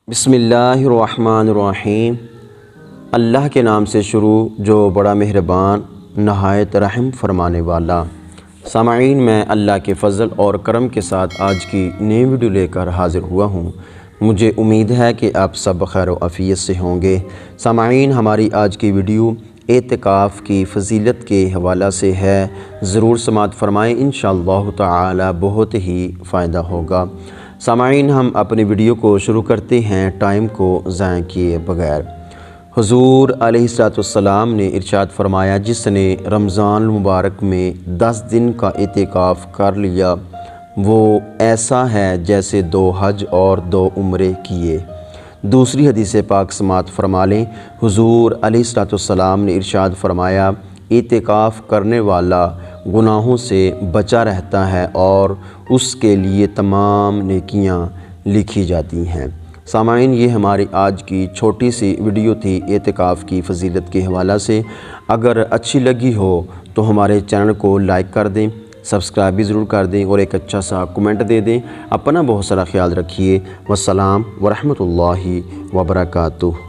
بسم اللہ الرحمن الرحیم۔ اللہ کے نام سے شروع جو بڑا مہربان نہایت رحم فرمانے والا۔ سامعین، میں اللہ کے فضل اور کرم کے ساتھ آج کی نئی ویڈیو لے کر حاضر ہوا ہوں۔ مجھے امید ہے کہ آپ سب خیر و عافیت سے ہوں گے۔ سامعین، ہماری آج کی ویڈیو اعتکاف کی فضیلت کے حوالہ سے ہے، ضرور سماعت فرمائیں، انشاءاللہ تعالی بہت ہی فائدہ ہوگا۔ سامعین، ہم اپنی ویڈیو کو شروع کرتے ہیں ٹائم کو ضائع کیے بغیر۔ حضور علیہ السلام نے ارشاد فرمایا، جس نے رمضان المبارک میں 10 دن کا اعتکاف کر لیا وہ ایسا ہے جیسے 2 حج اور 2 عمرے کیے۔ دوسری حدیث پاک سماعت فرما لیں۔ حضور علیہ السلام نے ارشاد فرمایا، اعتکاف کرنے والا گناہوں سے بچا رہتا ہے اور اس کے لیے تمام نیکیاں لکھی جاتی ہیں۔ سامعین، یہ ہماری آج کی چھوٹی سی ویڈیو تھی اعتکاف کی فضیلت کے حوالہ سے۔ اگر اچھی لگی ہو تو ہمارے چینل کو لائک کر دیں، سبسکرائب بھی ضرور کر دیں اور ایک اچھا سا کمنٹ دے دیں۔ اپنا بہت سارا خیال رکھیے۔ والسلام ورحمۃ اللہ وبرکاتہ۔